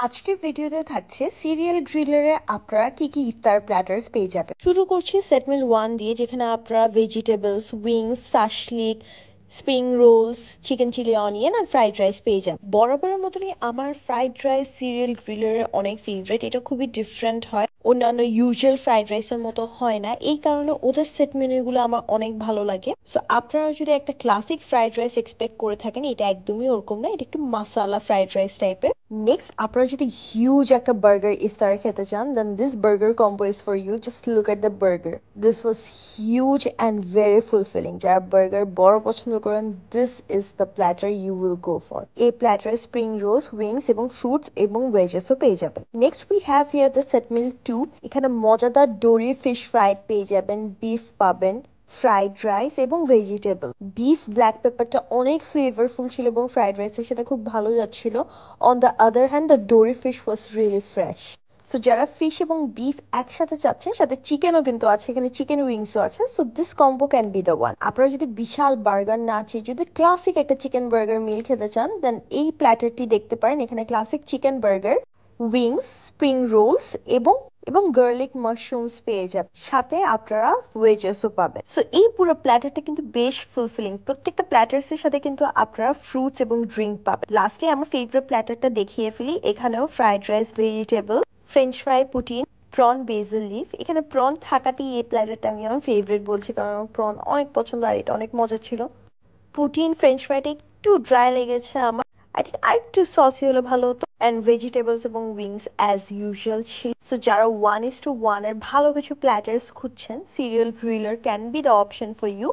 আজকের ভিডিওতে থাকছে সিরিয়াল গ্রিলারে আপনারা কি কি ইফতার প্ল্যাটার্স পেয়ে যাবেন। শুরু করছি সেট মিল 1 দিয়ে, যেখানে আপনারা vegetables, wings, shashlik, spring rolls, chicken chili onion আর ফ্রাইড রাইস পেয়ে যাবেন। বরাবরের মতনই আমার ফ্রাইড রাইস সিরিয়াল গ্রিলারের অনেক ফেভারিট। এটা খুবই ডিফারেন্ট হয়, অন্যান্য ইউজুয়াল ফ্রাইড রাইসের মতো হয় না, এই কারণে ওদের সেট মেনুগুলো আমার অনেক ভালো লাগে। সো আপনারা যদি একটা ক্লাসিক ফ্রাইড রাইস এক্সপেক্ট করে থাকেন, এটা একদমই ওরকম না, এটা একটু মাসালা ফ্রাইড রাইস টাইপের। নেক্সট, আপনারা যদি হিউজ একটা বার্গার ইফতারে খেতে চান, then this burger combo is for you. Just look at the burger, this was huge and very fulfilling. যারা বার্গার বড় পছন্দ করেন, this is the platter you will go for. এই প্ল্যাটারে স্প্রিং রোলস, উইংস এবং ফ্রুটস এবং ভেজেসও পেয়ে যাবেন। Next we have here the set meal 2। এখানে মজাদার ডোরি ফিশ ফ্রাই পেয়ে যাবেন, বিফ পাবেন, ফ্রাইড রাইস এবং ভেজিটেবল। বিফ ব্ল্যাক পেপারটা অনেক ফ্লেভারফুল ছিল এবং ফ্রাইড রাইসের সাথে খুব ভালো যাচ্ছিল। On the other hand, the dory fish was really fresh. So যারা ফিশ এবং বিফ একসাথে চাচ্ছেন, সাথে চিকেনও কিন্তু আছে, এখানে চিকেন উইংসও আছে। So this combo can be the one. আপনারা যদি বিশাল বার্গার না চেয়ে যদি ক্লাসিক একটা চিকেন বার্গার মিল খেতে চান, দেন এই প্ল্যাটারটি দেখতে পারেন। এখানে classic chicken burger, wings, spring rolls এবং এবং গার্লিক মাশরুমস পেয়ে যাবেন, সাথে আপনারা ওয়েজেসও পাবেন। সো এই পুরো প্ল্যাটারটা কিন্তু বেশ ফুলফিলিং। প্রত্যেকটা প্ল্যাটার্স এর সাথে কিন্তু আপনারা ফ্রুটস এবং ড্রিঙ্ক পাবেন। লাস্টে আমার ফেভারিট প্ল্যাটারটা দেখিয়ে ফেলি। এখানেও fried rice, vegetable, French fry, poutine, prawn, basil leaf. এখানে প্রন থাকাতেই এই প্ল্যাটারটা আমি আমার ফেভারিট বলছি, কারণ আমার প্রন অনেক পছন্দ আর এটা অনেক মজা ছিল। পুটিন ফ্রেঞ্চ ফ্রাইটা একটু ড্রাই লেগেছে আমার, আই থিঙ্ক আর একটু সসি হলে ভালো হতো। অ্যান্ড ভেজিটেবলস এবং উইংস অ্যাজ ইউজুয়াল ছিল। সো যারা 1:1 এর ভালো কিছু প্ল্যাটার্স খুঁজছেন, serial griller can be the option for you.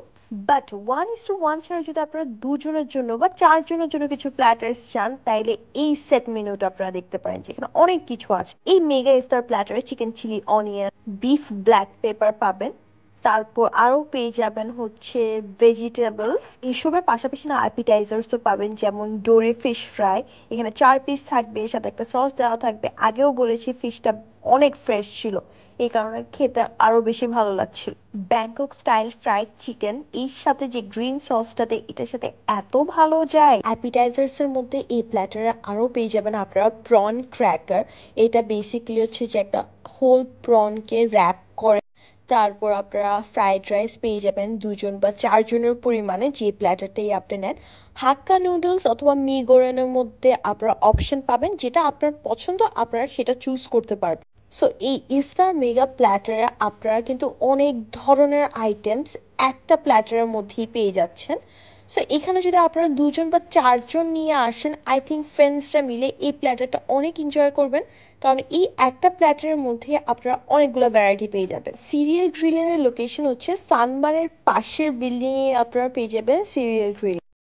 But 1:1 ছাড়া যদি আপনারা দুজনের জন্য বা চারজনের জন্য কিছু প্ল্যাটার্স চান, তাইলে এই সেট মেনুটা আপনারা দেখতে পারেন, যেখানে অনেক কিছু আছে। এই মেগা ইফতার প্ল্যাটারে chicken chili onion, beef black pepper পাবেন, তারপর আরো পেয়ে যাবেন হচ্ছে ভেজিটেবলস। এসবের পাশাপাশি না অ্যাপিটাইজার্সও পাবেন, যেমন ডোরে ফিশ ফ্রাই। এখানে 4 পিস থাকবে, সাথে একটা সস দেওয়া থাকবে। আগেও বলেছি ফিশটা অনেক ফ্রেশ ছিল, এই কারণে খেতে আরো বেশি ভালো লাগছিল। ব্যাংকক স্টাইল ফ্রাইড চিকেন, এর সাথে যে গ্রিন সসটাতে, এটার সাথে এত ভালো যায়। অ্যাপিটাইজার্স এর মধ্যে এই প্ল্যাটারে আরো পেয়ে যাবেন আপনারা প্রন ক্র্যাকার। এটা বেসিক্যালি হচ্ছে যে একটা হোল প্রনকে র্যাপ করে। তারপর আপনারা ফ্রাইড রাইস পেয়ে যাবেন দুজন বা চারজনের পরিমাণে, যে প্ল্যাটারটাই আপনি নেন। হাক্কা নুডলস অথবা মি গোরানের মধ্যে আপনারা অপশন পাবেন, যেটা আপনার পছন্দ আপনারা সেটা চুজ করতে পারবেন। সো এই ইফতার মেগা প্ল্যাটারে আপনারা কিন্তু অনেক ধরনের আইটেমস একটা প্ল্যাটারের মধ্যেই পেয়ে যাচ্ছেন। সো এখানে যদি আপনারা দুজন বা চারজন নিয়ে আসেন, আই থিঙ্ক ফ্রেন্ডসরা মিলে এই প্ল্যাটারটা অনেক এনজয় করবেন, কারণ এই একটা প্ল্যাটারের মধ্যে আপনারা অনেকগুলো ভ্যারাইটি পেয়ে যাবেন। সিরিয়াল গ্রিলের লোকেশন হচ্ছে সানবারের পাশের বিল্ডিং এ আপনারা পেয়ে যাবেন সিরিয়াল গ্রিল।